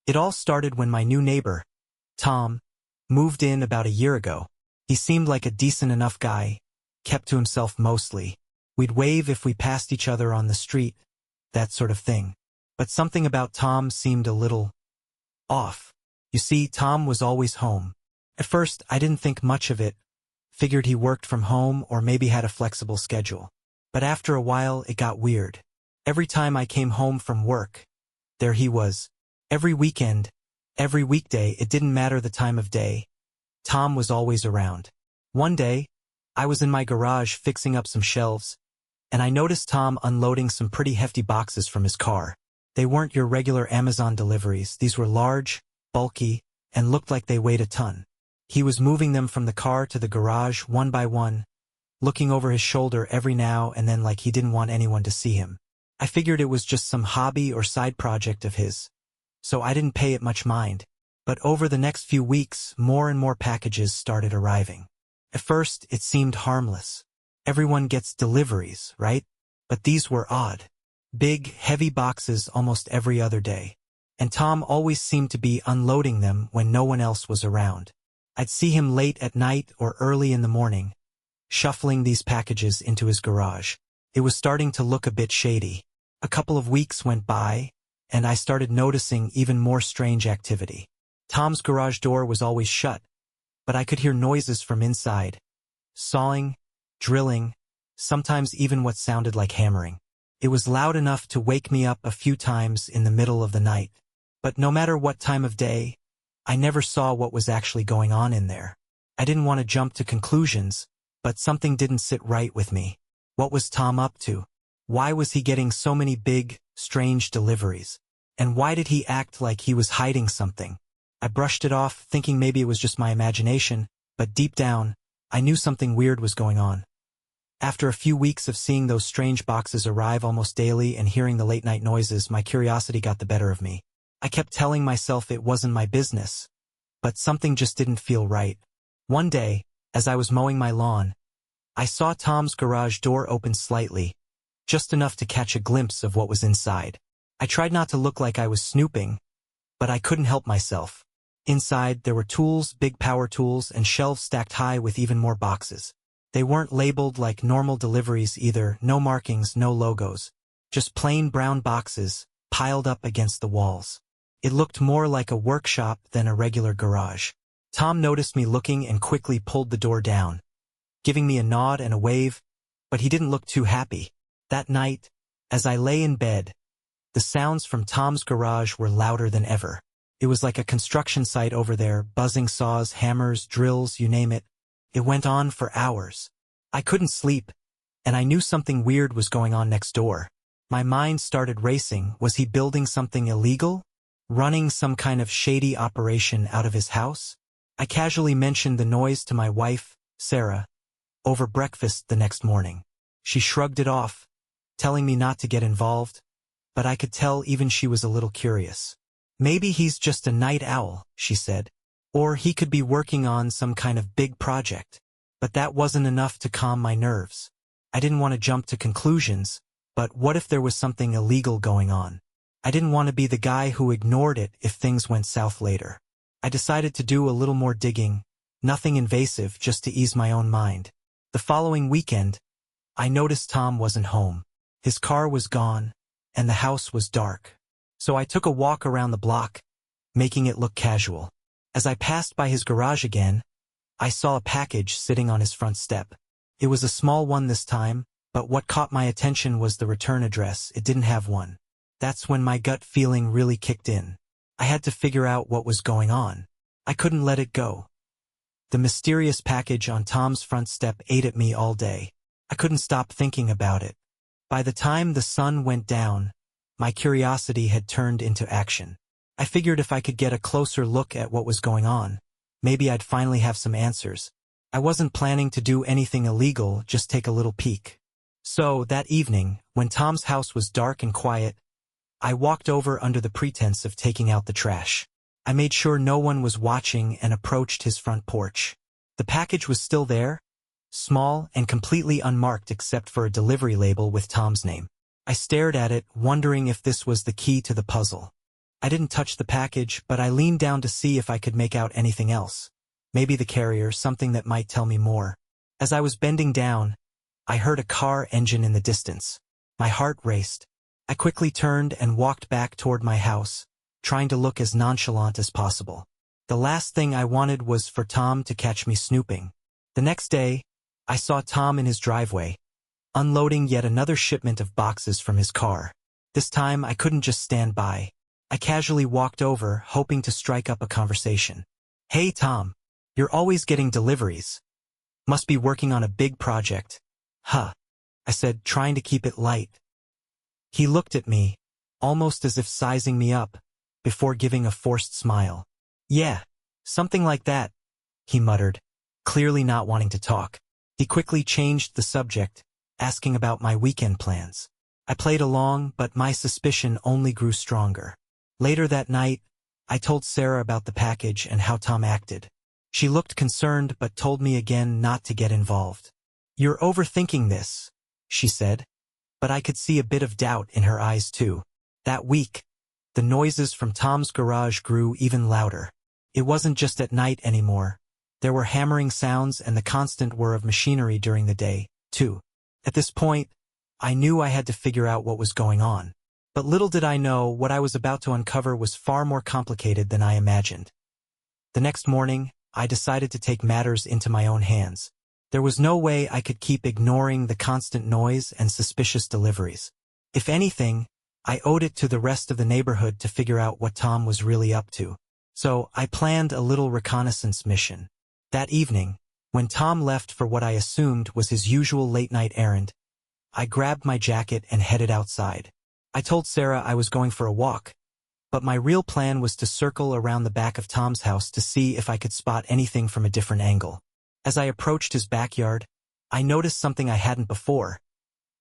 It all started when my new neighbor, Tom, moved in about a year ago. He seemed like a decent enough guy, kept to himself mostly. We'd wave if we passed each other on the street, that sort of thing. But something about Tom seemed a little off. You see, Tom was always home. At first, I didn't think much of it, figured he worked from home or maybe had a flexible schedule. But after a while, it got weird. Every time I came home from work, there he was. Every weekend, every weekday, it didn't matter the time of day. Tom was always around. One day, I was in my garage fixing up some shelves, and I noticed Tom unloading some pretty hefty boxes from his car. They weren't your regular Amazon deliveries. These were large, bulky, and looked like they weighed a ton. He was moving them from the car to the garage one by one, looking over his shoulder every now and then like he didn't want anyone to see him. I figured it was just some hobby or side project of his, so I didn't pay it much mind. But over the next few weeks, more and more packages started arriving. At first, it seemed harmless. Everyone gets deliveries, right? But these were odd. Big, heavy boxes almost every other day. And Tom always seemed to be unloading them when no one else was around. I'd see him late at night or early in the morning, shuffling these packages into his garage. It was starting to look a bit shady. A couple of weeks went by, and I started noticing even more strange activity. Tom's garage door was always shut, but I could hear noises from inside. Sawing, drilling, sometimes even what sounded like hammering. It was loud enough to wake me up a few times in the middle of the night. But no matter what time of day, I never saw what was actually going on in there. I didn't want to jump to conclusions, but something didn't sit right with me. What was Tom up to? Why was he getting so many big, strange deliveries? And why did he act like he was hiding something? I brushed it off, thinking maybe it was just my imagination, but deep down, I knew something weird was going on. After a few weeks of seeing those strange boxes arrive almost daily and hearing the late-night noises, my curiosity got the better of me. I kept telling myself it wasn't my business, but something just didn't feel right. One day, as I was mowing my lawn, I saw Tom's garage door open slightly, just enough to catch a glimpse of what was inside. I tried not to look like I was snooping, but I couldn't help myself. Inside, there were tools, big power tools, and shelves stacked high with even more boxes. They weren't labeled like normal deliveries either, no markings, no logos. Just plain brown boxes, piled up against the walls. It looked more like a workshop than a regular garage. Tom noticed me looking and quickly pulled the door down, giving me a nod and a wave, but he didn't look too happy. That night, as I lay in bed, the sounds from Tom's garage were louder than ever. It was like a construction site over there, buzzing saws, hammers, drills, you name it. It went on for hours. I couldn't sleep, and I knew something weird was going on next door. My mind started racing. Was he building something illegal? Running some kind of shady operation out of his house? I casually mentioned the noise to my wife, Sarah, over breakfast the next morning. She shrugged it off, telling me not to get involved, but I could tell even she was a little curious. Maybe he's just a night owl, she said. Or he could be working on some kind of big project. But that wasn't enough to calm my nerves. I didn't want to jump to conclusions, but what if there was something illegal going on? I didn't want to be the guy who ignored it if things went south later. I decided to do a little more digging, nothing invasive, just to ease my own mind. The following weekend, I noticed Tom wasn't home. His car was gone, and the house was dark. So I took a walk around the block, making it look casual. As I passed by his garage again, I saw a package sitting on his front step. It was a small one this time, but what caught my attention was the return address. It didn't have one. That's when my gut feeling really kicked in. I had to figure out what was going on. I couldn't let it go. The mysterious package on Tom's front step ate at me all day. I couldn't stop thinking about it. By the time the sun went down, my curiosity had turned into action. I figured if I could get a closer look at what was going on, maybe I'd finally have some answers. I wasn't planning to do anything illegal, just take a little peek. So, that evening, when Tom's house was dark and quiet, I walked over under the pretense of taking out the trash. I made sure no one was watching and approached his front porch. The package was still there, small and completely unmarked except for a delivery label with Tom's name. I stared at it, wondering if this was the key to the puzzle. I didn't touch the package, but I leaned down to see if I could make out anything else. Maybe the carrier, something that might tell me more. As I was bending down, I heard a car engine in the distance. My heart raced. I quickly turned and walked back toward my house, trying to look as nonchalant as possible. The last thing I wanted was for Tom to catch me snooping. The next day, I saw Tom in his driveway, unloading yet another shipment of boxes from his car. This time, I couldn't just stand by. I casually walked over, hoping to strike up a conversation. "Hey, Tom. You're always getting deliveries. Must be working on a big project." "Huh," I said, trying to keep it light. He looked at me, almost as if sizing me up, before giving a forced smile. "Yeah, something like that," he muttered, clearly not wanting to talk. He quickly changed the subject, asking about my weekend plans. I played along, but my suspicion only grew stronger. Later that night, I told Sarah about the package and how Tom acted. She looked concerned but told me again not to get involved. "You're overthinking this," she said, but I could see a bit of doubt in her eyes too. That week, the noises from Tom's garage grew even louder. It wasn't just at night anymore. There were hammering sounds and the constant whir of machinery during the day, too. At this point, I knew I had to figure out what was going on. But little did I know, what I was about to uncover was far more complicated than I imagined. The next morning, I decided to take matters into my own hands. There was no way I could keep ignoring the constant noise and suspicious deliveries. If anything, I owed it to the rest of the neighborhood to figure out what Tom was really up to. So I planned a little reconnaissance mission. That evening, when Tom left for what I assumed was his usual late-night errand, I grabbed my jacket and headed outside. I told Sarah I was going for a walk, but my real plan was to circle around the back of Tom's house to see if I could spot anything from a different angle. As I approached his backyard, I noticed something I hadn't before.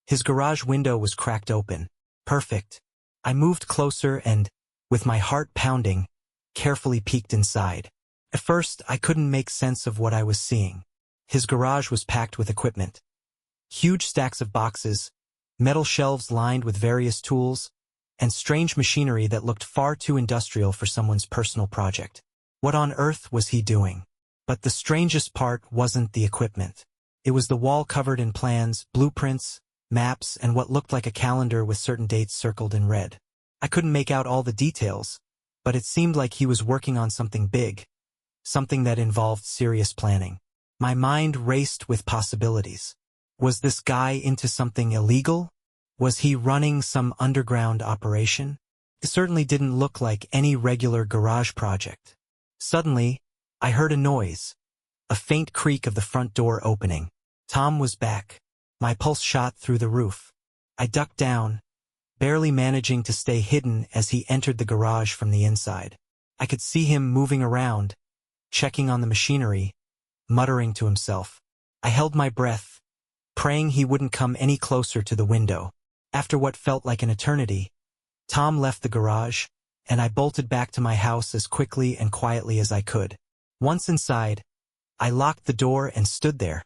His garage window was cracked open. Perfect. I moved closer and, with my heart pounding, carefully peeked inside. At first, I couldn't make sense of what I was seeing. His garage was packed with equipment. Huge stacks of boxes, metal shelves lined with various tools, and strange machinery that looked far too industrial for someone's personal project. What on earth was he doing? But the strangest part wasn't the equipment. It was the wall covered in plans, blueprints, maps, and what looked like a calendar with certain dates circled in red. I couldn't make out all the details, but it seemed like he was working on something big, something that involved serious planning. My mind raced with possibilities. Was this guy into something illegal? Was he running some underground operation? It certainly didn't look like any regular garage project. Suddenly, I heard a noise, a faint creak of the front door opening. Tom was back. My pulse shot through the roof. I ducked down, barely managing to stay hidden as he entered the garage from the inside. I could see him moving around, checking on the machinery, muttering to himself. I held my breath, praying he wouldn't come any closer to the window. After what felt like an eternity, Tom left the garage, and I bolted back to my house as quickly and quietly as I could. Once inside, I locked the door and stood there,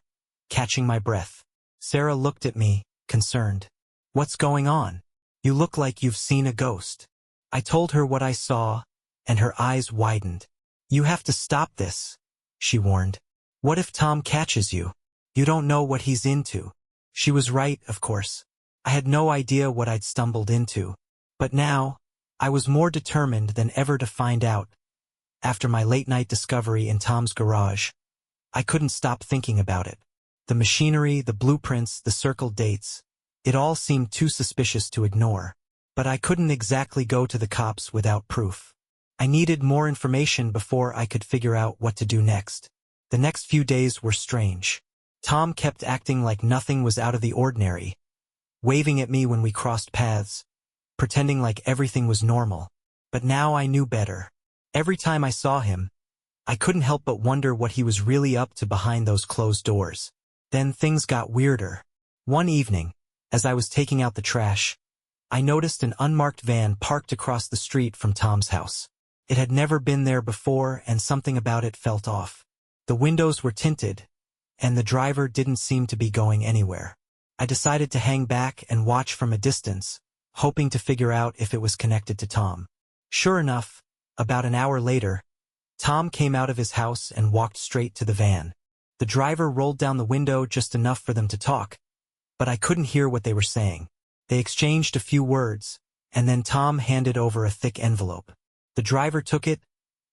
catching my breath. Sarah looked at me, concerned. "What's going on? You look like you've seen a ghost." I told her what I saw, and her eyes widened. "You have to stop this," she warned. "What if Tom catches you? You don't know what he's into." She was right, of course. I had no idea what I'd stumbled into. But now, I was more determined than ever to find out. After my late-night discovery in Tom's garage, I couldn't stop thinking about it. The machinery, the blueprints, the circled dates, it all seemed too suspicious to ignore. But I couldn't exactly go to the cops without proof. I needed more information before I could figure out what to do next. The next few days were strange. Tom kept acting like nothing was out of the ordinary, waving at me when we crossed paths, pretending like everything was normal. But now I knew better. Every time I saw him, I couldn't help but wonder what he was really up to behind those closed doors. Then things got weirder. One evening, as I was taking out the trash, I noticed an unmarked van parked across the street from Tom's house. It had never been there before, and something about it felt off. The windows were tinted, and the driver didn't seem to be going anywhere. I decided to hang back and watch from a distance, hoping to figure out if it was connected to Tom. Sure enough, about an hour later, Tom came out of his house and walked straight to the van. The driver rolled down the window just enough for them to talk, but I couldn't hear what they were saying. They exchanged a few words, and then Tom handed over a thick envelope. The driver took it,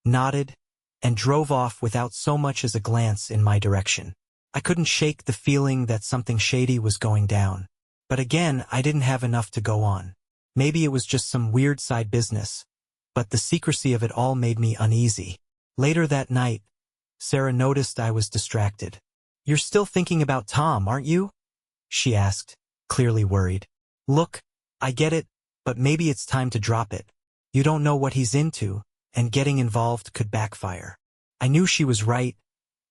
nodded, and drove off without so much as a glance in my direction. I couldn't shake the feeling that something shady was going down. But again, I didn't have enough to go on. Maybe it was just some weird side business, but the secrecy of it all made me uneasy. Later that night, Sarah noticed I was distracted. "You're still thinking about Tom, aren't you?" she asked, clearly worried. "Look, I get it, but maybe it's time to drop it. You don't know what he's into, and getting involved could backfire." I knew she was right,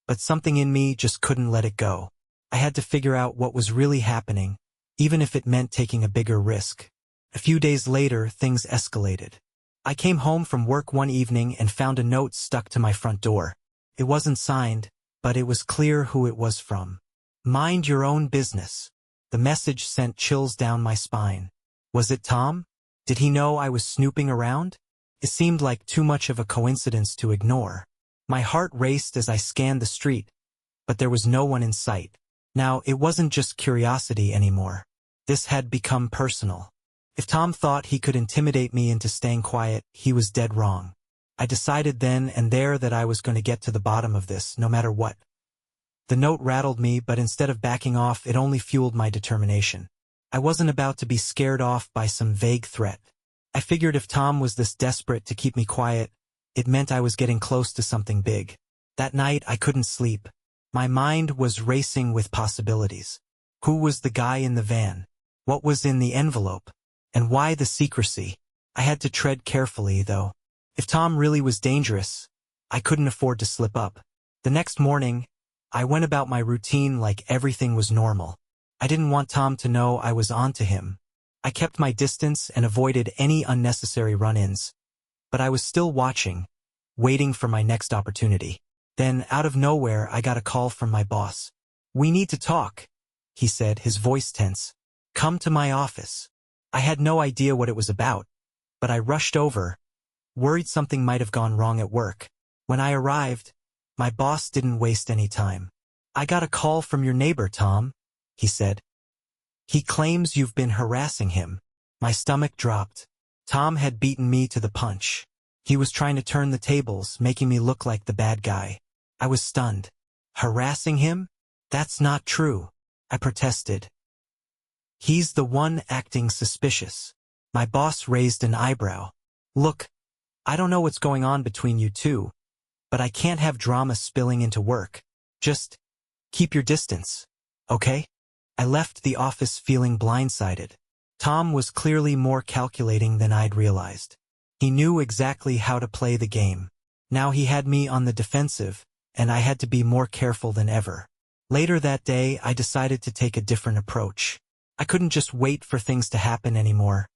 but something in me just couldn't let it go. I had to figure out what was really happening, even if it meant taking a bigger risk. A few days later, things escalated. I came home from work one evening and found a note stuck to my front door. It wasn't signed, but it was clear who it was from. "Mind your own business." The message sent chills down my spine. Was it Tom? Did he know I was snooping around? It seemed like too much of a coincidence to ignore. My heart raced as I scanned the street, but there was no one in sight. Now, it wasn't just curiosity anymore. This had become personal. If Tom thought he could intimidate me into staying quiet, he was dead wrong. I decided then and there that I was going to get to the bottom of this, no matter what. The note rattled me, but instead of backing off, it only fueled my determination. I wasn't about to be scared off by some vague threat. I figured if Tom was this desperate to keep me quiet, it meant I was getting close to something big. That night, I couldn't sleep. My mind was racing with possibilities. Who was the guy in the van? What was in the envelope? And why the secrecy? I had to tread carefully, though. If Tom really was dangerous, I couldn't afford to slip up. The next morning, I went about my routine like everything was normal. I didn't want Tom to know I was onto him. I kept my distance and avoided any unnecessary run-ins. But I was still watching, waiting for my next opportunity. Then, out of nowhere, I got a call from my boss. "We need to talk," he said, his voice tense. "Come to my office." I had no idea what it was about, but I rushed over, worried something might have gone wrong at work. When I arrived, my boss didn't waste any time. "I got a call from your neighbor, Tom," he said. "He claims you've been harassing him." My stomach dropped. Tom had beaten me to the punch. He was trying to turn the tables, making me look like the bad guy. I was stunned. "Harassing him? That's not true," I protested. "He's the one acting suspicious." My boss raised an eyebrow. "Look, I don't know what's going on between you two, but I can't have drama spilling into work. Just keep your distance, okay?" I left the office feeling blindsided. Tom was clearly more calculating than I'd realized. He knew exactly how to play the game. Now he had me on the defensive, and I had to be more careful than ever. Later that day, I decided to take a different approach. I couldn't just wait for things to happen anymore.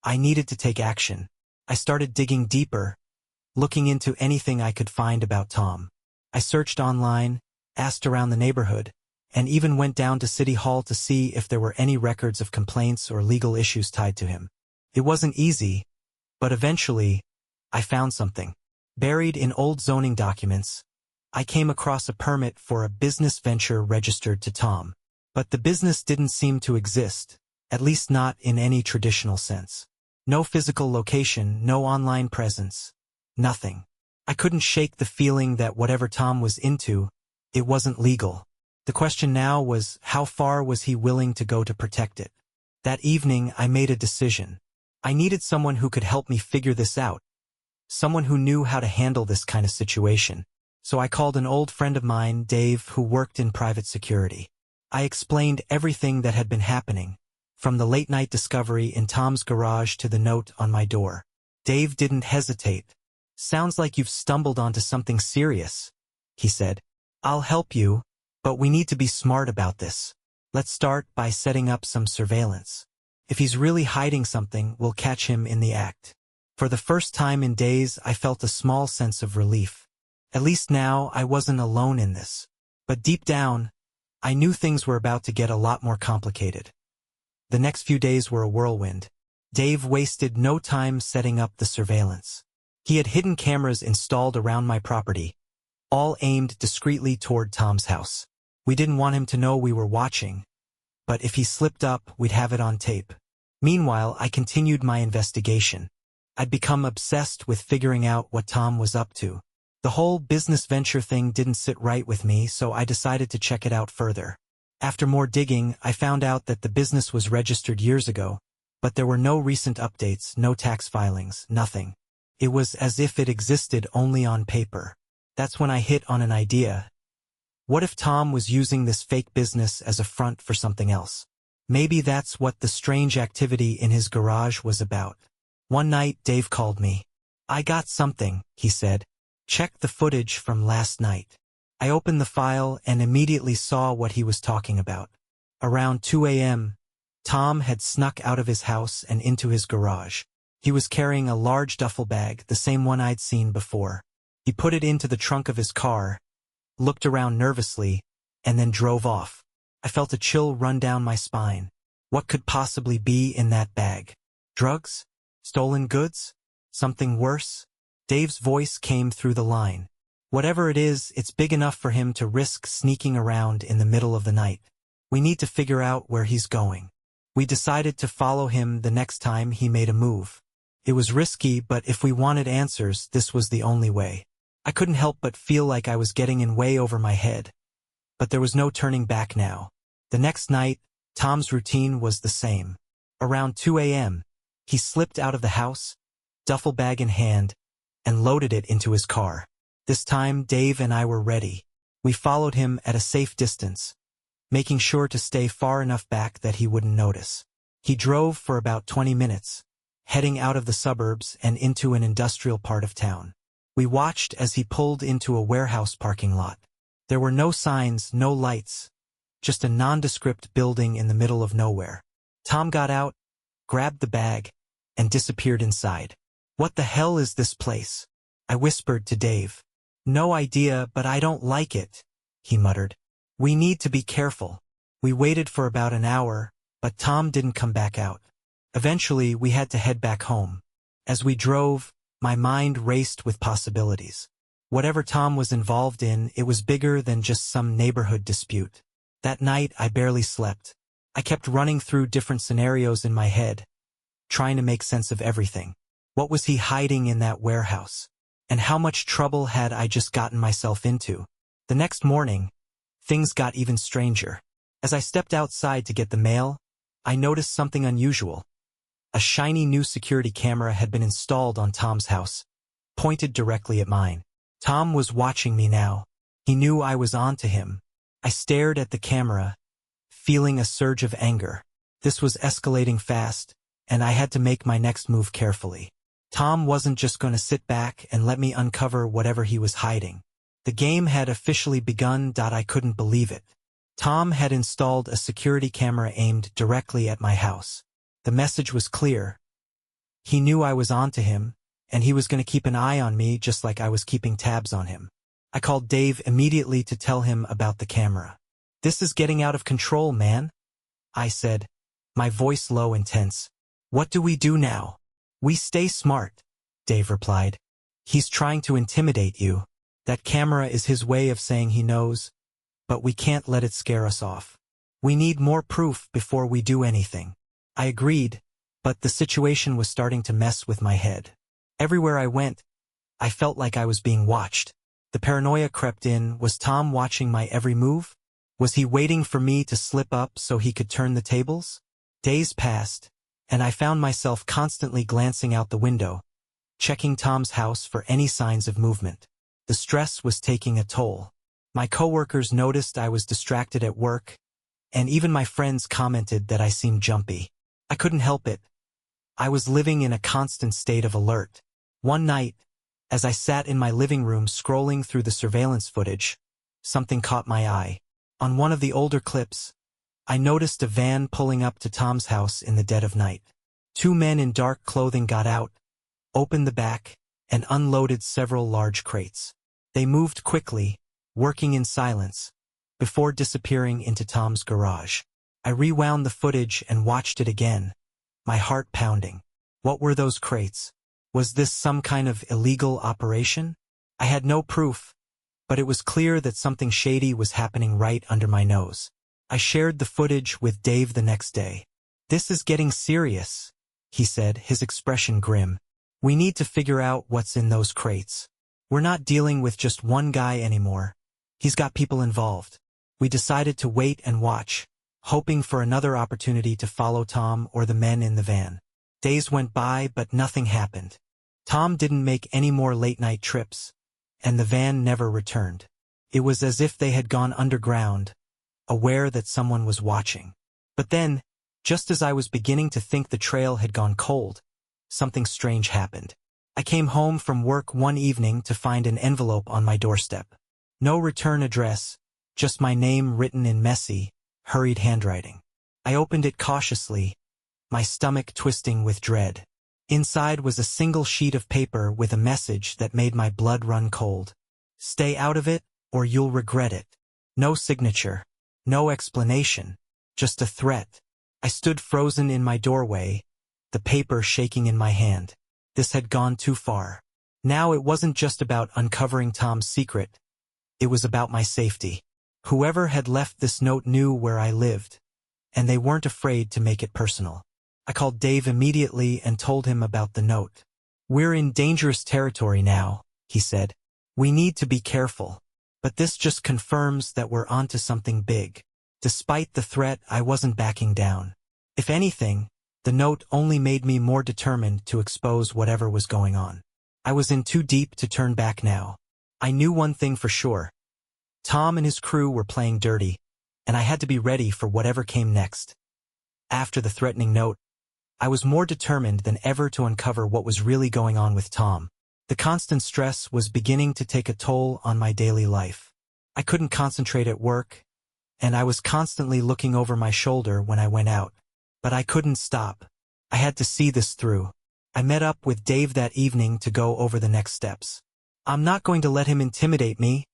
I needed to take action. I started digging deeper, looking into anything I could find about Tom. I searched online, asked around the neighborhood, and even went down to City Hall to see if there were any records of complaints or legal issues tied to him. It wasn't easy, but eventually, I found something. Buried in old zoning documents, I came across a permit for a business venture registered to Tom. But the business didn't seem to exist, at least not in any traditional sense. No physical location, no online presence, nothing. I couldn't shake the feeling that whatever Tom was into, it wasn't legal. The question now was, how far was he willing to go to protect it? That evening, I made a decision. I needed someone who could help me figure this out. Someone who knew how to handle this kind of situation. So I called an old friend of mine, Dave, who worked in private security. I explained everything that had been happening, from the late-night discovery in Tom's garage to the note on my door. Dave didn't hesitate. "Sounds like you've stumbled onto something serious," he said. "I'll help you, but we need to be smart about this. Let's start by setting up some surveillance. If he's really hiding something, we'll catch him in the act." For the first time in days, I felt a small sense of relief. At least now, I wasn't alone in this. But deep down, I knew things were about to get a lot more complicated. The next few days were a whirlwind. Dave wasted no time setting up the surveillance. He had hidden cameras installed around my property, all aimed discreetly toward Tom's house. We didn't want him to know we were watching, but if he slipped up, we'd have it on tape. Meanwhile, I continued my investigation. I'd become obsessed with figuring out what Tom was up to. The whole business venture thing didn't sit right with me, so I decided to check it out further. After more digging, I found out that the business was registered years ago, but there were no recent updates, no tax filings, nothing. It was as if it existed only on paper. That's when I hit on an idea. What if Tom was using this fake business as a front for something else? Maybe that's what the strange activity in his garage was about. One night, Dave called me. "I got something," he said. "Check the footage from last night." I opened the file and immediately saw what he was talking about. Around 2 a.m., Tom had snuck out of his house and into his garage. He was carrying a large duffel bag, the same one I'd seen before. He put it into the trunk of his car, looked around nervously, and then drove off. I felt a chill run down my spine. What could possibly be in that bag? Drugs? Stolen goods? Something worse? Dave's voice came through the line. "Whatever it is, it's big enough for him to risk sneaking around in the middle of the night. We need to figure out where he's going." We decided to follow him the next time he made a move. It was risky, but if we wanted answers, this was the only way. I couldn't help but feel like I was getting in way over my head. But there was no turning back now. The next night, Tom's routine was the same. Around 2 a.m., he slipped out of the house, duffel bag in hand, and loaded it into his car. This time, Dave and I were ready. We followed him at a safe distance, making sure to stay far enough back that he wouldn't notice. He drove for about 20 minutes, heading out of the suburbs and into an industrial part of town. We watched as he pulled into a warehouse parking lot. There were no signs, no lights, just a nondescript building in the middle of nowhere. Tom got out, grabbed the bag, and disappeared inside. "What the hell is this place?" I whispered to Dave. "No idea, but I don't like it," he muttered. "We need to be careful." We waited for about an hour, but Tom didn't come back out. Eventually, we had to head back home. As we drove, my mind raced with possibilities. Whatever Tom was involved in, it was bigger than just some neighborhood dispute. That night, I barely slept. I kept running through different scenarios in my head, trying to make sense of everything. What was he hiding in that warehouse? And how much trouble had I just gotten myself into? The next morning, things got even stranger. As I stepped outside to get the mail, I noticed something unusual. A shiny new security camera had been installed on Tom's house, pointed directly at mine. Tom was watching me now. He knew I was on to him. I stared at the camera, feeling a surge of anger. This was escalating fast, and I had to make my next move carefully. Tom wasn't just going to sit back and let me uncover whatever he was hiding. The game had officially begun. I couldn't believe it. Tom had installed a security camera aimed directly at my house. The message was clear. He knew I was on to him, and he was going to keep an eye on me just like I was keeping tabs on him. I called Dave immediately to tell him about the camera. "This is getting out of control, man," I said, my voice low and tense. "What do we do now?" "We stay smart," Dave replied. "He's trying to intimidate you. That camera is his way of saying he knows, but we can't let it scare us off. We need more proof before we do anything." I agreed, but the situation was starting to mess with my head. Everywhere I went, I felt like I was being watched. The paranoia crept in. Was Tom watching my every move? Was he waiting for me to slip up so he could turn the tables? Days passed, and I found myself constantly glancing out the window, checking Tom's house for any signs of movement. The stress was taking a toll. My coworkers noticed I was distracted at work, and even my friends commented that I seemed jumpy. I couldn't help it. I was living in a constant state of alert. One night, as I sat in my living room scrolling through the surveillance footage, something caught my eye. On one of the older clips, I noticed a van pulling up to Tom's house in the dead of night. Two men in dark clothing got out, opened the back, and unloaded several large crates. They moved quickly, working in silence, before disappearing into Tom's garage. I rewound the footage and watched it again, my heart pounding. What were those crates? Was this some kind of illegal operation? I had no proof, but it was clear that something shady was happening right under my nose. I shared the footage with Dave the next day. "This is getting serious," he said, his expression grim. "We need to figure out what's in those crates. We're not dealing with just one guy anymore. He's got people involved." We decided to wait and watch, hoping for another opportunity to follow Tom or the men in the van. Days went by, but nothing happened. Tom didn't make any more late-night trips, and the van never returned. It was as if they had gone underground, aware that someone was watching. But then, just as I was beginning to think the trail had gone cold, something strange happened. I came home from work one evening to find an envelope on my doorstep. No return address, just my name written in messy, hurried handwriting. I opened it cautiously, my stomach twisting with dread. Inside was a single sheet of paper with a message that made my blood run cold. "Stay out of it, or you'll regret it." No signature, no explanation, just a threat. I stood frozen in my doorway, the paper shaking in my hand. This had gone too far. Now it wasn't just about uncovering Tom's secret. It was about my safety. Whoever had left this note knew where I lived, and they weren't afraid to make it personal. I called Dave immediately and told him about the note. "We're in dangerous territory now," he said. "We need to be careful." But this just confirms that we're onto something big. Despite the threat, I wasn't backing down. If anything, the note only made me more determined to expose whatever was going on. I was in too deep to turn back now. I knew one thing for sure. Tom and his crew were playing dirty, and I had to be ready for whatever came next. After the threatening note, I was more determined than ever to uncover what was really going on with Tom. The constant stress was beginning to take a toll on my daily life. I couldn't concentrate at work, and I was constantly looking over my shoulder when I went out. But I couldn't stop. I had to see this through. I met up with Dave that evening to go over the next steps. "I'm not going to let him intimidate me,"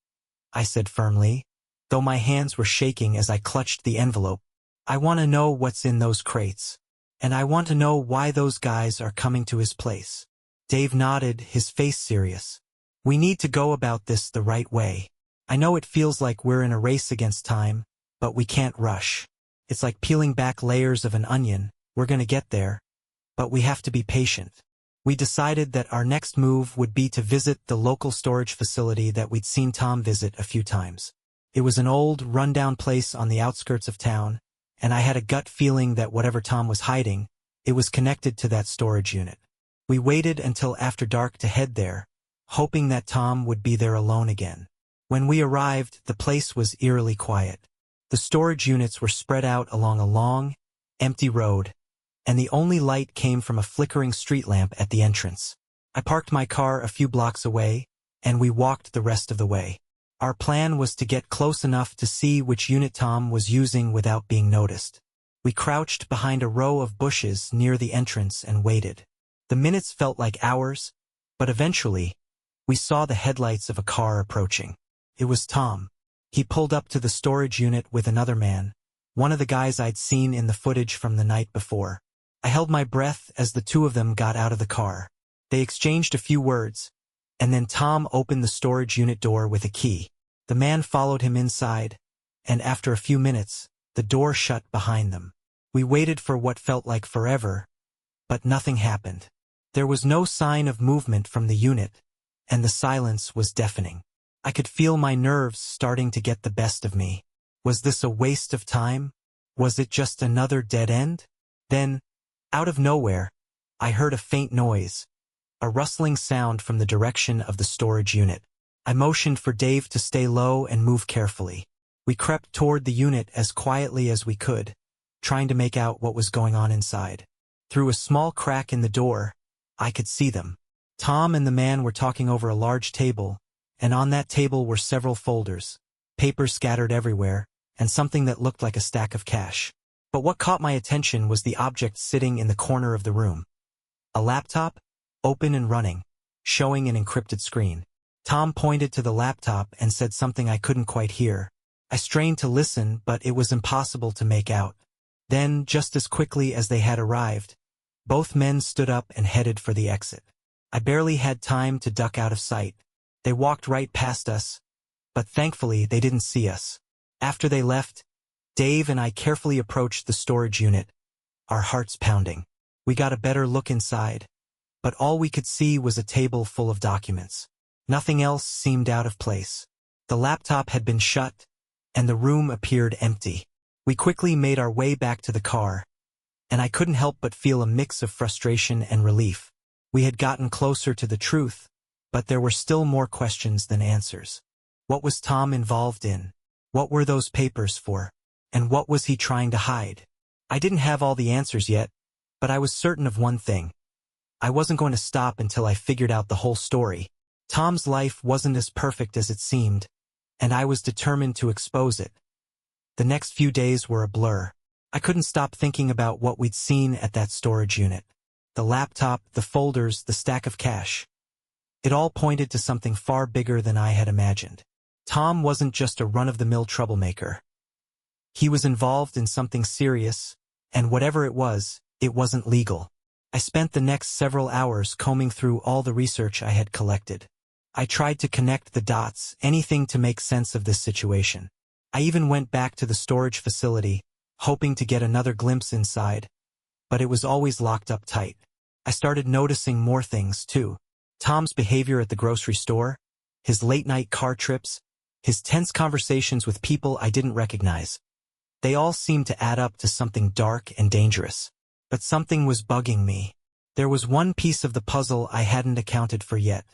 I said firmly, though my hands were shaking as I clutched the envelope. "I want to know what's in those crates. And I want to know why those guys are coming to his place." Dave nodded, his face serious. "We need to go about this the right way. I know it feels like we're in a race against time, but we can't rush. It's like peeling back layers of an onion. We're going to get there, but we have to be patient." We decided that our next move would be to visit the local storage facility that we'd seen Tom visit a few times. It was an old, rundown place on the outskirts of town, and I had a gut feeling that whatever Tom was hiding, it was connected to that storage unit. We waited until after dark to head there, hoping that Tom would be there alone again. When we arrived, the place was eerily quiet. The storage units were spread out along a long, empty road, and the only light came from a flickering street lamp at the entrance. I parked my car a few blocks away, and we walked the rest of the way. Our plan was to get close enough to see which unit Tom was using without being noticed. We crouched behind a row of bushes near the entrance and waited. The minutes felt like hours, but eventually, we saw the headlights of a car approaching. It was Tom. He pulled up to the storage unit with another man, one of the guys I'd seen in the footage from the night before. I held my breath as the two of them got out of the car. They exchanged a few words, and then Tom opened the storage unit door with a key. The man followed him inside, and after a few minutes, the door shut behind them. We waited for what felt like forever, but nothing happened. There was no sign of movement from the unit, and the silence was deafening. I could feel my nerves starting to get the best of me. Was this a waste of time? Was it just another dead end? Then, out of nowhere, I heard a faint noise, a rustling sound from the direction of the storage unit. I motioned for Dave to stay low and move carefully. We crept toward the unit as quietly as we could, trying to make out what was going on inside. Through a small crack in the door, I could see them. Tom and the man were talking over a large table, and on that table were several folders, papers scattered everywhere, and something that looked like a stack of cash. But what caught my attention was the object sitting in the corner of the room. A laptop, open and running, showing an encrypted screen. Tom pointed to the laptop and said something I couldn't quite hear. I strained to listen, but it was impossible to make out. Then, just as quickly as they had arrived, Both men stood up and headed for the exit. I barely had time to duck out of sight. They walked right past us, but thankfully they didn't see us. After they left, Dave and I carefully approached the storage unit, our hearts pounding. We got a better look inside, but all we could see was a table full of documents. Nothing else seemed out of place. The laptop had been shut, and the room appeared empty. We quickly made our way back to the car, and I couldn't help but feel a mix of frustration and relief. We had gotten closer to the truth, but there were still more questions than answers. What was Tom involved in? What were those papers for? And what was he trying to hide? I didn't have all the answers yet, but I was certain of one thing. I wasn't going to stop until I figured out the whole story. Tom's life wasn't as perfect as it seemed, and I was determined to expose it. The next few days were a blur. I couldn't stop thinking about what we'd seen at that storage unit. The laptop, the folders, the stack of cash. It all pointed to something far bigger than I had imagined. Tom wasn't just a run-of-the-mill troublemaker. He was involved in something serious, and whatever it wasn't legal. I spent the next several hours combing through all the research I had collected. I tried to connect the dots, anything to make sense of this situation. I even went back to the storage facility, hoping to get another glimpse inside, but it was always locked up tight. I started noticing more things, too. Tom's behavior at the grocery store, his late-night car trips, his tense conversations with people I didn't recognize. They all seemed to add up to something dark and dangerous. But something was bugging me. There was one piece of the puzzle I hadn't accounted for yet.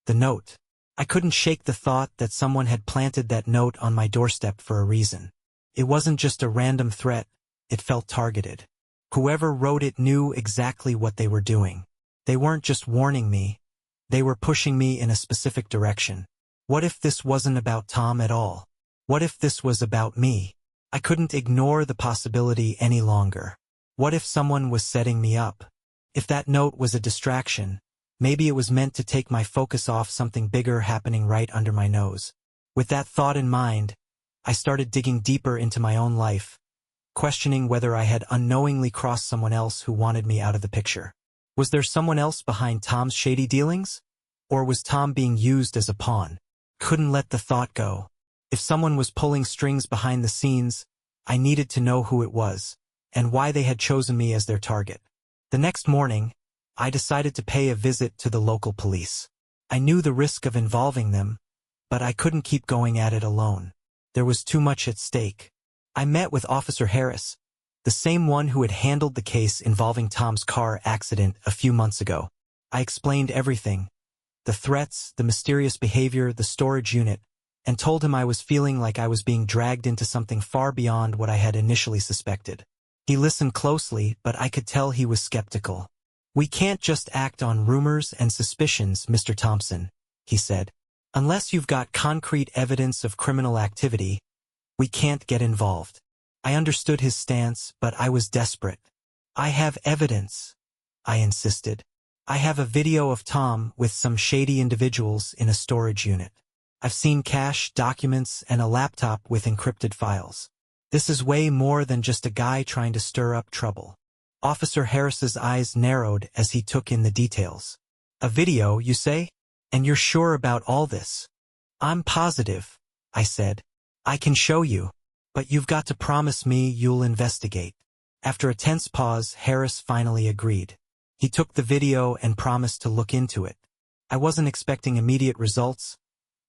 The note. I couldn't shake the thought that someone had planted that note on my doorstep for a reason. It wasn't just a random threat, it felt targeted. Whoever wrote it knew exactly what they were doing. They weren't just warning me, they were pushing me in a specific direction. What if this wasn't about Tom at all? What if this was about me? I couldn't ignore the possibility any longer. What if someone was setting me up? If that note was a distraction, maybe it was meant to take my focus off something bigger happening right under my nose. With that thought in mind, I started digging deeper into my own life, questioning whether I had unknowingly crossed someone else who wanted me out of the picture. Was there someone else behind Tom's shady dealings? Or was Tom being used as a pawn? Couldn't let the thought go. If someone was pulling strings behind the scenes, I needed to know who it was, and why they had chosen me as their target. The next morning, I decided to pay a visit to the local police. I knew the risk of involving them, but I couldn't keep going at it alone. There was too much at stake. I met with Officer Harris, the same one who had handled the case involving Tom's car accident a few months ago. I explained everything, the threats, the mysterious behavior, the storage unit, and told him I was feeling like I was being dragged into something far beyond what I had initially suspected. He listened closely, but I could tell he was skeptical. "We can't just act on rumors and suspicions, Mr. Thompson," he said. "Unless you've got concrete evidence of criminal activity, we can't get involved." I understood his stance, but I was desperate. "I have evidence," I insisted. "I have a video of Tom with some shady individuals in a storage unit. I've seen cash, documents, and a laptop with encrypted files. This is way more than just a guy trying to stir up trouble." Officer Harris's eyes narrowed as he took in the details. "A video, you say? And you're sure about all this?" "I'm positive," I said. "I can show you. But you've got to promise me you'll investigate." After a tense pause, Harris finally agreed. He took the video and promised to look into it. I wasn't expecting immediate results,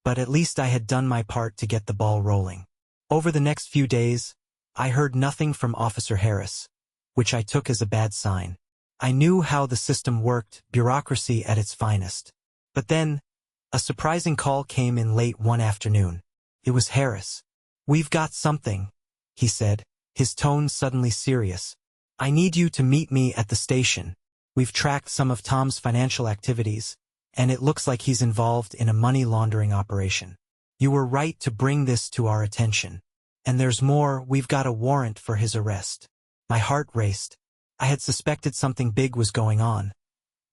but at least I had done my part to get the ball rolling. Over the next few days, I heard nothing from Officer Harris, which I took as a bad sign. I knew how the system worked, bureaucracy at its finest. But then, a surprising call came in late one afternoon. It was Harris. "We've got something," he said, his tone suddenly serious. "I need you to meet me at the station. We've tracked some of Tom's financial activities, and it looks like he's involved in a money laundering operation. You were right to bring this to our attention. And there's more, we've got a warrant for his arrest." My heart raced. I had suspected something big was going on,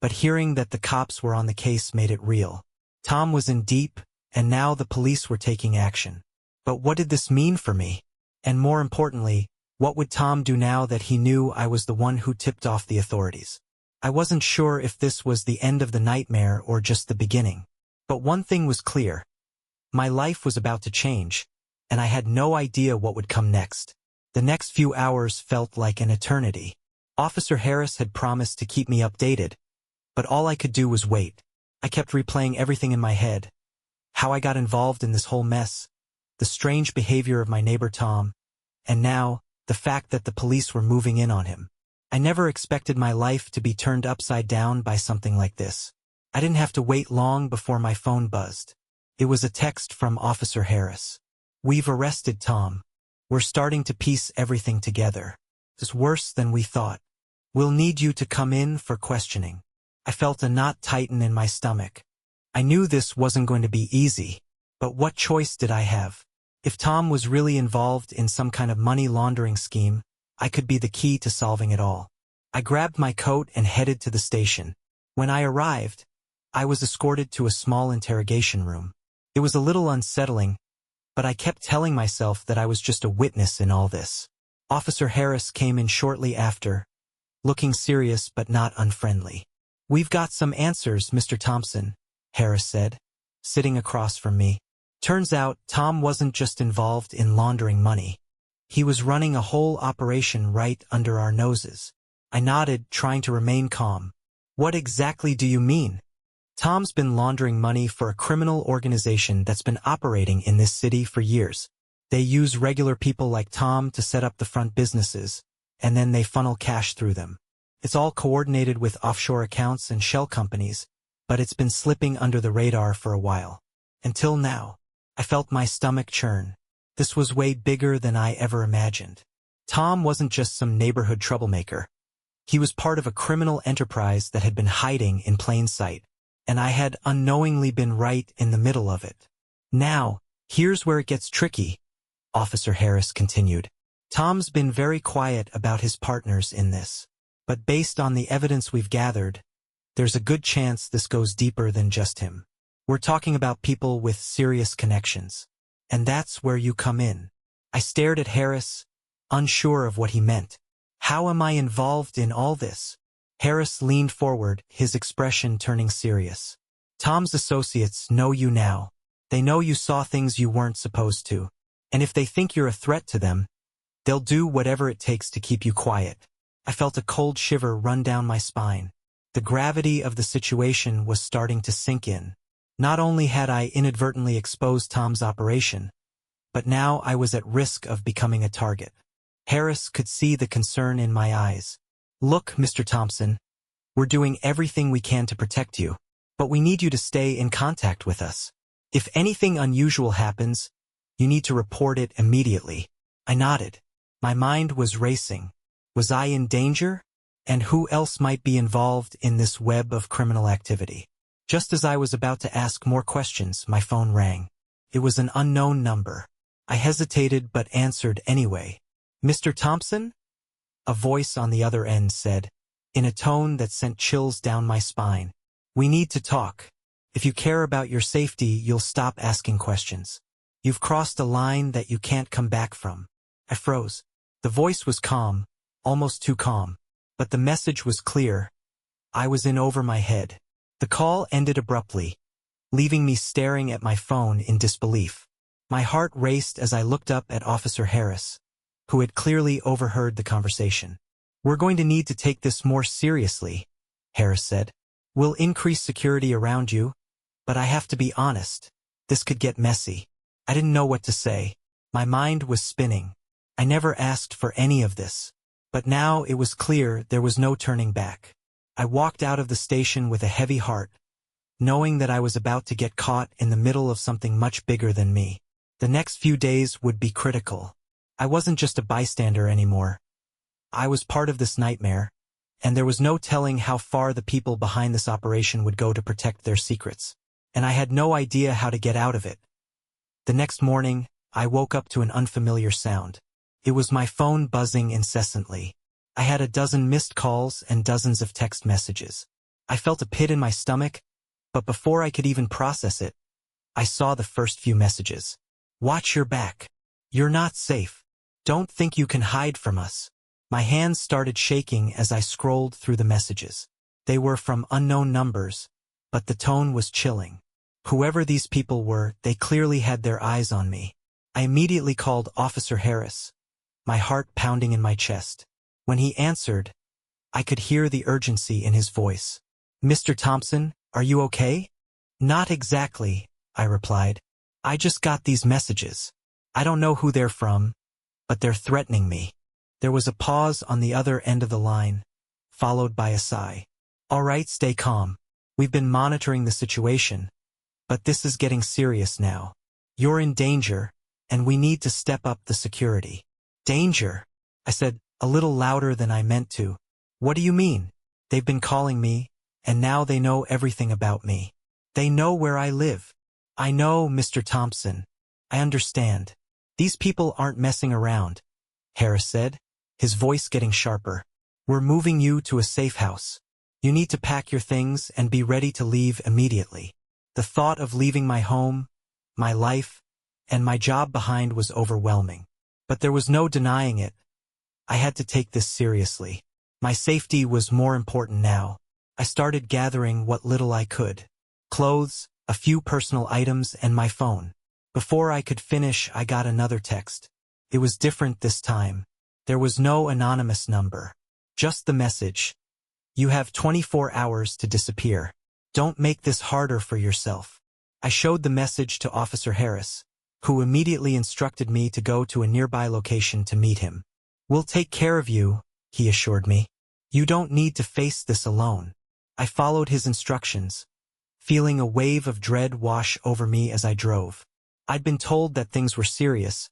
but hearing that the cops were on the case made it real. Tom was in deep, and now the police were taking action. But what did this mean for me? And more importantly, what would Tom do now that he knew I was the one who tipped off the authorities? I wasn't sure if this was the end of the nightmare or just the beginning. But one thing was clear. My life was about to change, and I had no idea what would come next. The next few hours felt like an eternity. Officer Harris had promised to keep me updated, but all I could do was wait. I kept replaying everything in my head. How I got involved in this whole mess, the strange behavior of my neighbor Tom, and now, the fact that the police were moving in on him. I never expected my life to be turned upside down by something like this. I didn't have to wait long before my phone buzzed. It was a text from Officer Harris. "We've arrested Tom. We're starting to piece everything together. It's worse than we thought. We'll need you to come in for questioning." I felt a knot tighten in my stomach. I knew this wasn't going to be easy, but what choice did I have? If Tom was really involved in some kind of money laundering scheme, I could be the key to solving it all. I grabbed my coat and headed to the station. When I arrived, I was escorted to a small interrogation room. It was a little unsettling, but I kept telling myself that I was just a witness in all this. Officer Harris came in shortly after, looking serious but not unfriendly. "We've got some answers, Mr. Thompson," Harris said, sitting across from me. Turns out, Tom wasn't just involved in laundering money. He was running a whole operation right under our noses. I nodded, trying to remain calm. "What exactly do you mean?" "Tom's been laundering money for a criminal organization that's been operating in this city for years. They use regular people like Tom to set up the front businesses, and then they funnel cash through them. It's all coordinated with offshore accounts and shell companies, but it's been slipping under the radar for a while. Until now." I felt my stomach churn. This was way bigger than I ever imagined. Tom wasn't just some neighborhood troublemaker. He was part of a criminal enterprise that had been hiding in plain sight, and I had unknowingly been right in the middle of it. "Now, here's where it gets tricky," Officer Harris continued. "Tom's been very quiet about his partners in this, but based on the evidence we've gathered, there's a good chance this goes deeper than just him. We're talking about people with serious connections. And that's where you come in." I stared at Harris, unsure of what he meant. "How am I involved in all this?" Harris leaned forward, his expression turning serious. "Tom's associates know you now. They know you saw things you weren't supposed to. And if they think you're a threat to them, they'll do whatever it takes to keep you quiet." I felt a cold shiver run down my spine. The gravity of the situation was starting to sink in. Not only had I inadvertently exposed Tom's operation, but now I was at risk of becoming a target. Harris could see the concern in my eyes. "Look, Mr. Thompson, we're doing everything we can to protect you, but we need you to stay in contact with us. If anything unusual happens, you need to report it immediately." I nodded. My mind was racing. Was I in danger? And who else might be involved in this web of criminal activity? Just as I was about to ask more questions, my phone rang. It was an unknown number. I hesitated but answered anyway. "Mr. Thompson?" A voice on the other end said, in a tone that sent chills down my spine. "We need to talk. If you care about your safety, you'll stop asking questions. You've crossed a line that you can't come back from." I froze. The voice was calm, almost too calm, but the message was clear. I was in over my head. The call ended abruptly, leaving me staring at my phone in disbelief. My heart raced as I looked up at Officer Harris, who had clearly overheard the conversation. "We're going to need to take this more seriously," Harris said. "We'll increase security around you, but I have to be honest, this could get messy." I didn't know what to say. My mind was spinning. I never asked for any of this, but now it was clear there was no turning back. I walked out of the station with a heavy heart, knowing that I was about to get caught in the middle of something much bigger than me. The next few days would be critical. I wasn't just a bystander anymore. I was part of this nightmare, and there was no telling how far the people behind this operation would go to protect their secrets. And I had no idea how to get out of it. The next morning, I woke up to an unfamiliar sound. It was my phone buzzing incessantly. I had a dozen missed calls and dozens of text messages. I felt a pit in my stomach, but before I could even process it, I saw the first few messages. "Watch your back. You're not safe. Don't think you can hide from us." My hands started shaking as I scrolled through the messages. They were from unknown numbers, but the tone was chilling. Whoever these people were, they clearly had their eyes on me. I immediately called Officer Harris, my heart pounding in my chest. When he answered, I could hear the urgency in his voice. "Mr. Thompson, are you okay?" "Not exactly," I replied. "I just got these messages. I don't know who they're from, but they're threatening me." There was a pause on the other end of the line, followed by a sigh. "All right, stay calm. We've been monitoring the situation, but this is getting serious now. You're in danger, and we need to step up the security." "Danger?" I said, a little louder than I meant to. "What do you mean?" "They've been calling me, and now they know everything about me. They know where I live." "I know, Mr. Thompson. I understand. These people aren't messing around," Harris said, his voice getting sharper. "We're moving you to a safe house. You need to pack your things and be ready to leave immediately." The thought of leaving my home, my life, and my job behind was overwhelming. But there was no denying it. I had to take this seriously. My safety was more important now. I started gathering what little I could. Clothes, a few personal items, and my phone. Before I could finish, I got another text. It was different this time. There was no anonymous number. Just the message. "You have 24 hours to disappear. Don't make this harder for yourself." I showed the message to Officer Harris, who immediately instructed me to go to a nearby location to meet him. "We'll take care of you," he assured me. "You don't need to face this alone." I followed his instructions, feeling a wave of dread wash over me as I drove. I'd been told that things were serious,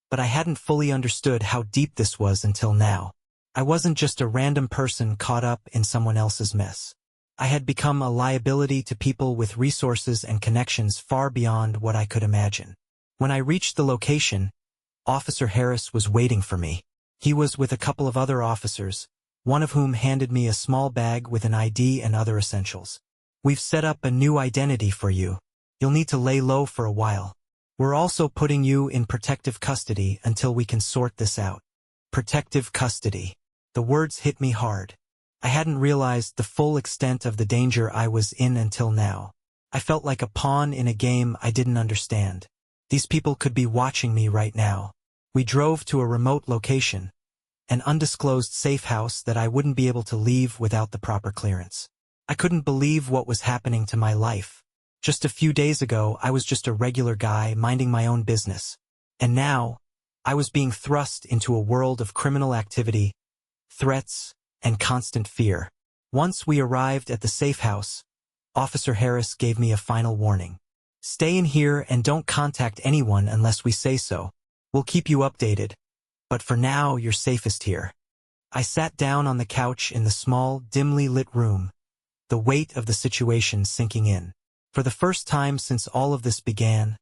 but I hadn't fully understood how deep this was until now. I wasn't just a random person caught up in someone else's mess. I had become a liability to people with resources and connections far beyond what I could imagine. When I reached the location, Officer Harris was waiting for me. He was with a couple of other officers, one of whom handed me a small bag with an ID and other essentials. "We've set up a new identity for you. You'll need to lay low for a while. We're also putting you in protective custody until we can sort this out." Protective custody. The words hit me hard. I hadn't realized the full extent of the danger I was in until now. I felt like a pawn in a game I didn't understand. These people could be watching me right now. We drove to a remote location, an undisclosed safe house that I wouldn't be able to leave without the proper clearance. I couldn't believe what was happening to my life. Just a few days ago, I was just a regular guy minding my own business. And now, I was being thrust into a world of criminal activity, threats, and constant fear. Once we arrived at the safe house, Officer Harris gave me a final warning. "Stay in here and don't contact anyone unless we say so. We'll keep you updated, but for now you're safest here." I sat down on the couch in the small, dimly lit room, the weight of the situation sinking in. For the first time since all of this began,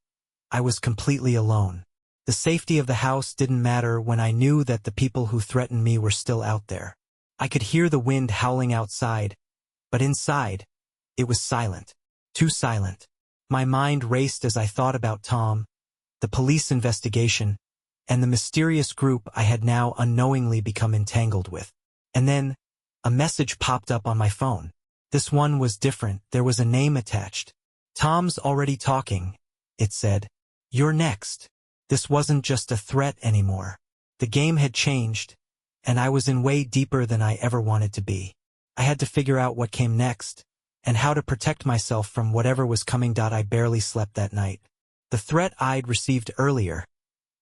I was completely alone. The safety of the house didn't matter when I knew that the people who threatened me were still out there. I could hear the wind howling outside, but inside, it was silent. Too silent. My mind raced as I thought about Tom, the police investigation, and the mysterious group I had now unknowingly become entangled with. And then, a message popped up on my phone. This one was different. There was a name attached. "Tom's already talking," it said. "You're next." This wasn't just a threat anymore. The game had changed, and I was in way deeper than I ever wanted to be. I had to figure out what came next, and how to protect myself from whatever was coming. I barely slept that night. The threat I'd received earlier,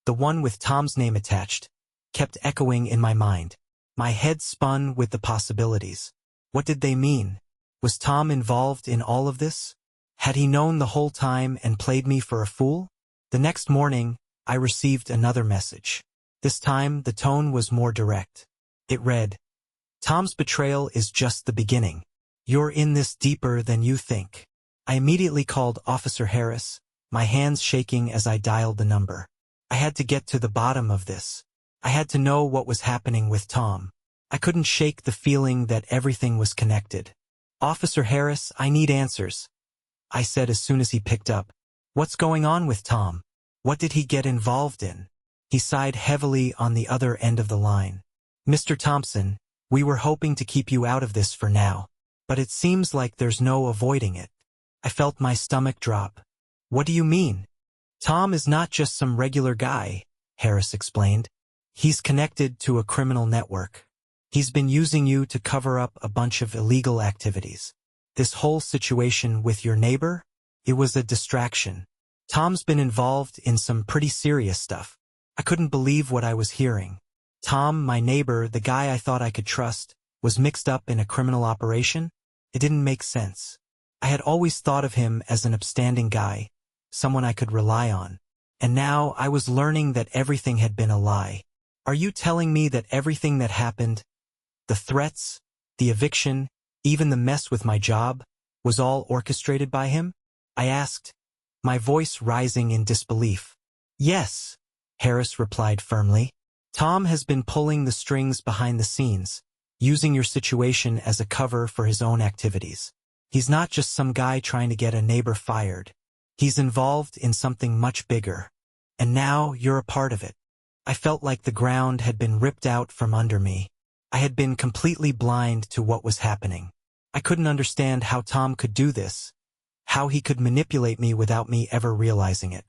the one with Tom's name attached, kept echoing in my mind. My head spun with the possibilities. What did they mean? Was Tom involved in all of this? Had he known the whole time and played me for a fool? The next morning, I received another message. This time, the tone was more direct. It read, "Tom's betrayal is just the beginning. You're in this deeper than you think." I immediately called Officer Harris, my hands shaking as I dialed the number. I had to get to the bottom of this. I had to know what was happening with Tom. I couldn't shake the feeling that everything was connected. "Officer Harris, I need answers," I said as soon as he picked up. "What's going on with Tom? What did he get involved in?" He sighed heavily on the other end of the line. "Mr. Thompson, we were hoping to keep you out of this for now. but it seems like there's no avoiding it. I felt my stomach drop. What do you mean? Tom is not just some regular guy, Harris explained. He's connected to a criminal network. He's been using you to cover up a bunch of illegal activities. This whole situation with your neighbor? It was a distraction. Tom's been involved in some pretty serious stuff. I couldn't believe what I was hearing. Tom, my neighbor, the guy I thought I could trust, was mixed up in a criminal operation? It didn't make sense. I had always thought of him as an upstanding guy, someone I could rely on. And now I was learning that everything had been a lie. Are you telling me that everything that happened, the threats, the eviction, even the mess with my job, was all orchestrated by him? I asked, my voice rising in disbelief. Yes, Harris replied firmly. Tom has been pulling the strings behind the scenes, using your situation as a cover for his own activities. He's not just some guy trying to get a neighbor fired. He's involved in something much bigger. And now you're a part of it. I felt like the ground had been ripped out from under me. I had been completely blind to what was happening. I couldn't understand how Tom could do this, how he could manipulate me without me ever realizing it.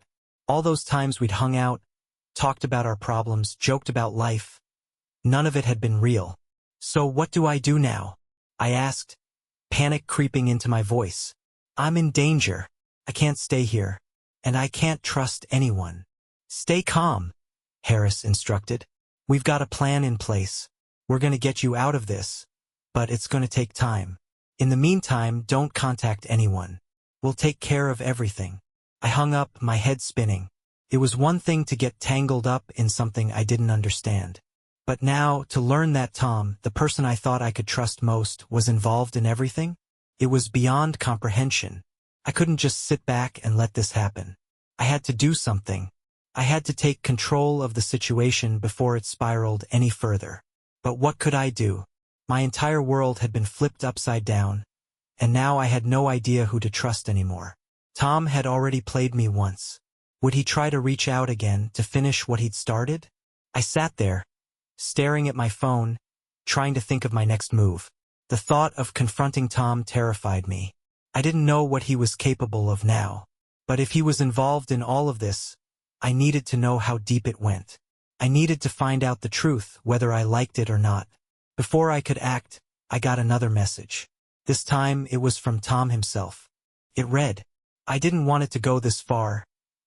All those times we'd hung out, talked about our problems, joked about life. None of it had been real. So what do I do now? I asked, panic creeping into my voice. I'm in danger. I can't stay here. And I can't trust anyone. Stay calm, Harris instructed. We've got a plan in place. We're going to get you out of this. But it's going to take time. In the meantime, don't contact anyone. We'll take care of everything. I hung up, my head spinning. It was one thing to get tangled up in something I didn't understand. But now, to learn that Tom, the person I thought I could trust most, was involved in everything? It was beyond comprehension. I couldn't just sit back and let this happen. I had to do something. I had to take control of the situation before it spiraled any further. But what could I do? My entire world had been flipped upside down, and now I had no idea who to trust anymore. Tom had already played me once. Would he try to reach out again to finish what he'd started? I sat there, staring at my phone, trying to think of my next move. The thought of confronting Tom terrified me. I didn't know what he was capable of now. But if he was involved in all of this, I needed to know how deep it went. I needed to find out the truth, whether I liked it or not. Before I could act, I got another message. This time it was from Tom himself. It read, I didn't want it to go this far,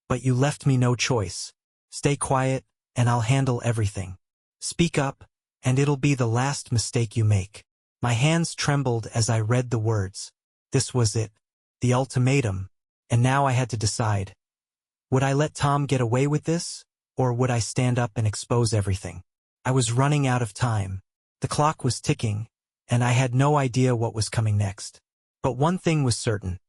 but you left me no choice. Stay quiet, and I'll handle everything. Speak up, and it'll be the last mistake you make. My hands trembled as I read the words. This was it, the ultimatum, and now I had to decide. Would I let Tom get away with this, or would I stand up and expose everything? I was running out of time. The clock was ticking, and I had no idea what was coming next. But one thing was certain.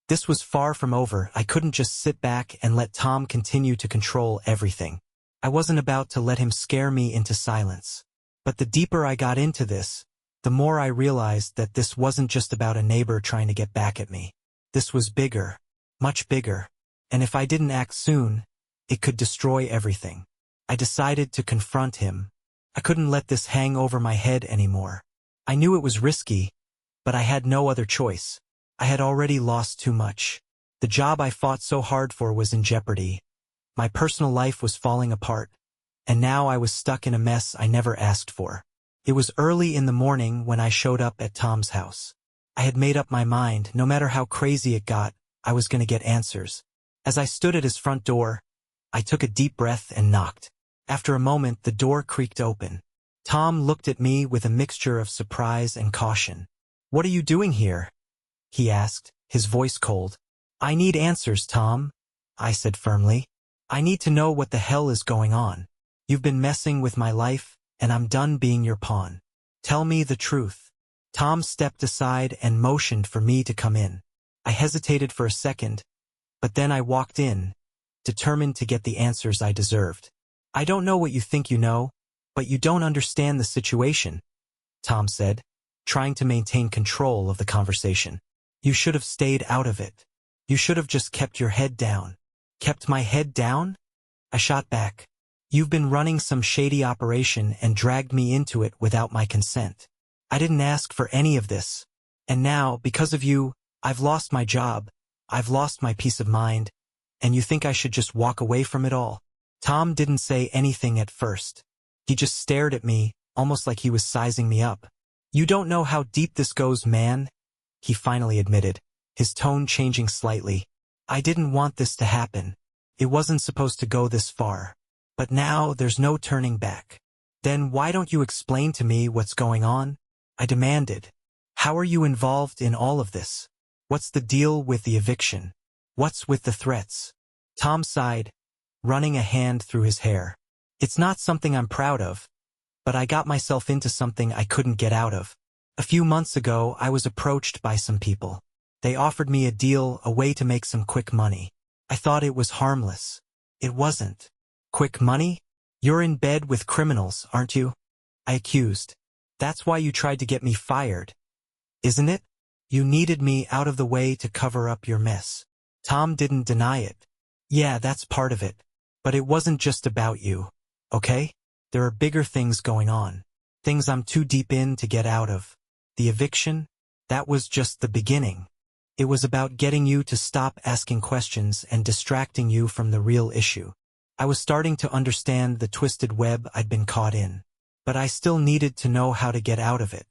This was far from over. I couldn't just sit back and let Tom continue to control everything. I wasn't about to let him scare me into silence. But the deeper I got into this, the more I realized that this wasn't just about a neighbor trying to get back at me. This was bigger, much bigger, and if I didn't act soon, it could destroy everything. I decided to confront him. I couldn't let this hang over my head anymore. I knew it was risky, but I had no other choice. I had already lost too much. The job I fought so hard for was in jeopardy. My personal life was falling apart, and now I was stuck in a mess I never asked for. It was early in the morning when I showed up at Tom's house. I had made up my mind, no matter how crazy it got, I was going to get answers. As I stood at his front door, I took a deep breath and knocked. After a moment, the door creaked open. Tom looked at me with a mixture of surprise and caution. "What are you doing here?" he asked, his voice cold. "I need answers, Tom," I said firmly. "I need to know what the hell is going on. You've been messing with my life, and I'm done being your pawn. Tell me the truth." Tom stepped aside and motioned for me to come in. I hesitated for a second, but then I walked in, determined to get the answers I deserved. "I don't know what you think you know, but you don't understand the situation," Tom said, trying to maintain control of the conversation. "You should have stayed out of it. You should have just kept your head down." "Kept my head down?" I shot back. "You've been running some shady operation and dragged me into it without my consent. I didn't ask for any of this. And now, because of you, I've lost my job, I've lost my peace of mind, and you think I should just walk away from it all? Tom didn't say anything at first. He just stared at me, almost like he was sizing me up. You don't know how deep this goes, man, he finally admitted, his tone changing slightly. I didn't want this to happen. It wasn't supposed to go this far. But now there's no turning back. Then why don't you explain to me what's going on? I demanded. How are you involved in all of this? What's the deal with the eviction? What's with the threats? Tom sighed, running a hand through his hair. It's not something I'm proud of, but I got myself into something I couldn't get out of. A few months ago, I was approached by some people. They offered me a deal, a way to make some quick money. I thought it was harmless. It wasn't. Quick money? You're in bed with criminals, aren't you? I accused. That's why you tried to get me fired, isn't it? You needed me out of the way to cover up your mess. Tom didn't deny it. Yeah, that's part of it. But it wasn't just about you, okay? There are bigger things going on. Things I'm too deep in to get out of. The eviction? That was just the beginning. It was about getting you to stop asking questions and distracting you from the real issue. I was starting to understand the twisted web I'd been caught in. But I still needed to know how to get out of it.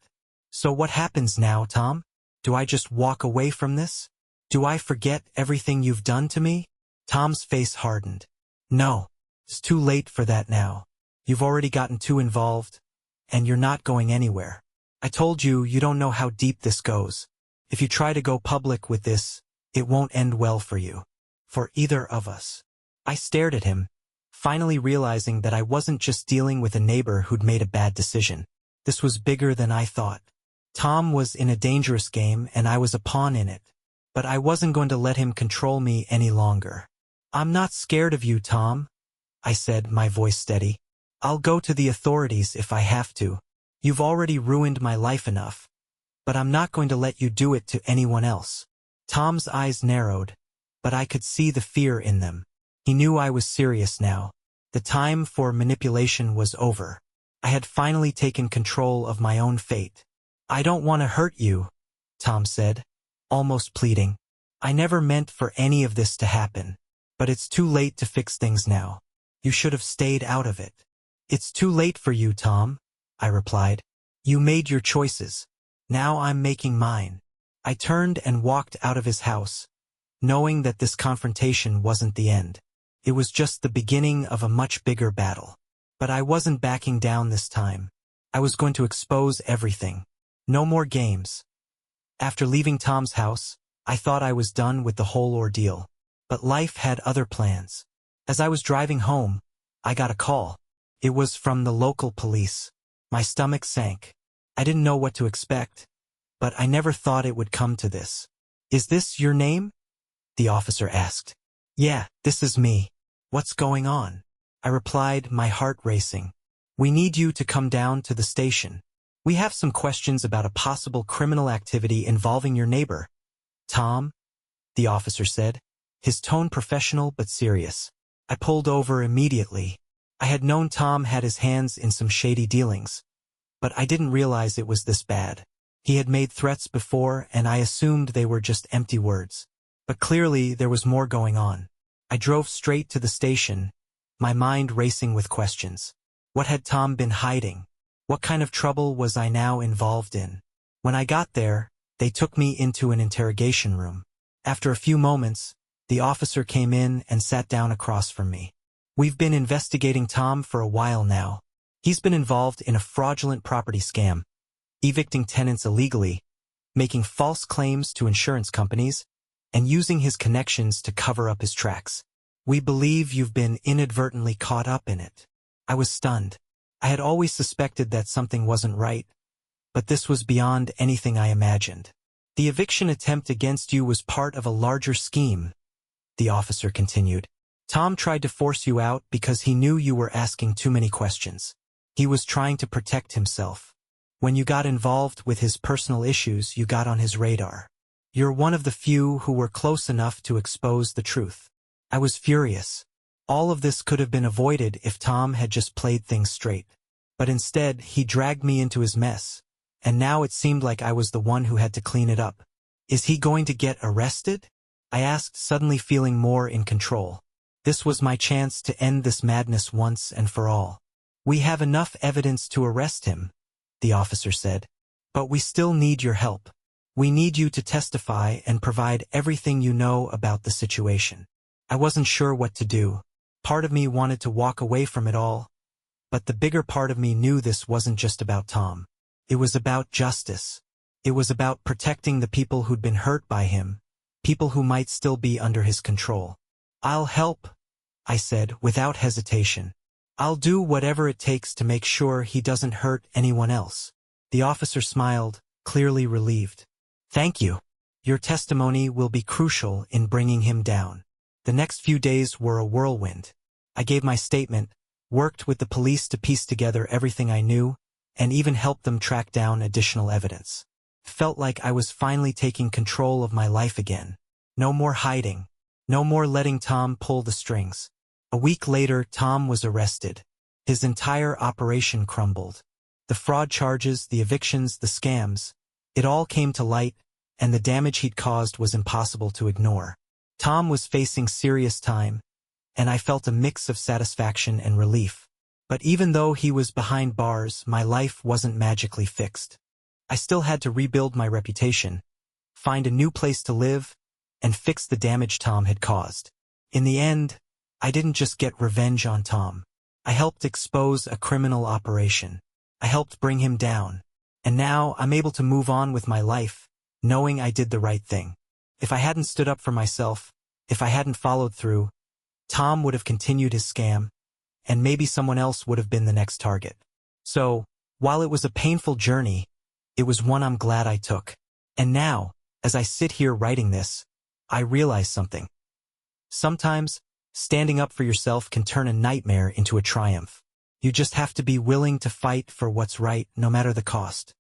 So what happens now, Tom? Do I just walk away from this? Do I forget everything you've done to me? Tom's face hardened. No, it's too late for that now. You've already gotten too involved, and you're not going anywhere. I told you, you don't know how deep this goes. If you try to go public with this, it won't end well for you. For either of us. I stared at him, finally realizing that I wasn't just dealing with a neighbor who'd made a bad decision. This was bigger than I thought. Tom was in a dangerous game and I was a pawn in it. But I wasn't going to let him control me any longer. I'm not scared of you, Tom, I said, my voice steady. I'll go to the authorities if I have to. You've already ruined my life enough. But I'm not going to let you do it to anyone else. Tom's eyes narrowed, but I could see the fear in them. He knew I was serious now. The time for manipulation was over. I had finally taken control of my own fate. I don't want to hurt you, Tom said, almost pleading. I never meant for any of this to happen. But it's too late to fix things now. You should have stayed out of it. It's too late for you, Tom, I replied. You made your choices. Now I'm making mine. I turned and walked out of his house, knowing that this confrontation wasn't the end. It was just the beginning of a much bigger battle. But I wasn't backing down this time. I was going to expose everything. No more games. After leaving Tom's house, I thought I was done with the whole ordeal. But life had other plans. As I was driving home, I got a call. It was from the local police. My stomach sank. I didn't know what to expect, but I never thought it would come to this. Is this your name? The officer asked. Yeah, this is me. What's going on? I replied, my heart racing. We need you to come down to the station. We have some questions about a possible criminal activity involving your neighbor. Tom, the officer said, his tone professional but serious. I pulled over immediately. I had known Tom had his hands in some shady dealings, but I didn't realize it was this bad. He had made threats before, and I assumed they were just empty words. But clearly there was more going on. I drove straight to the station, my mind racing with questions. What had Tom been hiding? What kind of trouble was I now involved in? When I got there, they took me into an interrogation room. After a few moments, the officer came in and sat down across from me. We've been investigating Tom for a while now. He's been involved in a fraudulent property scam, evicting tenants illegally, making false claims to insurance companies, and using his connections to cover up his tracks. We believe you've been inadvertently caught up in it. I was stunned. I had always suspected that something wasn't right, but this was beyond anything I imagined. The eviction attempt against you was part of a larger scheme, the officer continued. Tom tried to force you out because he knew you were asking too many questions. He was trying to protect himself. When you got involved with his personal issues, you got on his radar. You're one of the few who were close enough to expose the truth. I was furious. All of this could have been avoided if Tom had just played things straight. But instead, he dragged me into his mess, and now it seemed like I was the one who had to clean it up. Is he going to get arrested? I asked, suddenly feeling more in control. This was my chance to end this madness once and for all. We have enough evidence to arrest him, the officer said. But we still need your help. We need you to testify and provide everything you know about the situation. I wasn't sure what to do. Part of me wanted to walk away from it all, but the bigger part of me knew this wasn't just about Tom. It was about justice. It was about protecting the people who'd been hurt by him, people who might still be under his control. I'll help, I said without hesitation. I'll do whatever it takes to make sure he doesn't hurt anyone else. The officer smiled, clearly relieved. Thank you. Your testimony will be crucial in bringing him down. The next few days were a whirlwind. I gave my statement, worked with the police to piece together everything I knew, and even helped them track down additional evidence. Felt like I was finally taking control of my life again. No more hiding. No more letting Tom pull the strings. A week later, Tom was arrested. His entire operation crumbled. The fraud charges, the evictions, the scams, it all came to light, and the damage he'd caused was impossible to ignore. Tom was facing serious time, and I felt a mix of satisfaction and relief. But even though he was behind bars, my life wasn't magically fixed. I still had to rebuild my reputation, find a new place to live, and fix the damage Tom had caused. In the end, I didn't just get revenge on Tom. I helped expose a criminal operation. I helped bring him down. And now I'm able to move on with my life, knowing I did the right thing. If I hadn't stood up for myself, if I hadn't followed through, Tom would have continued his scam, and maybe someone else would have been the next target. So, while it was a painful journey, it was one I'm glad I took. And now, as I sit here writing this, I realize something. Sometimes, standing up for yourself can turn a nightmare into a triumph. You just have to be willing to fight for what's right, no matter the cost.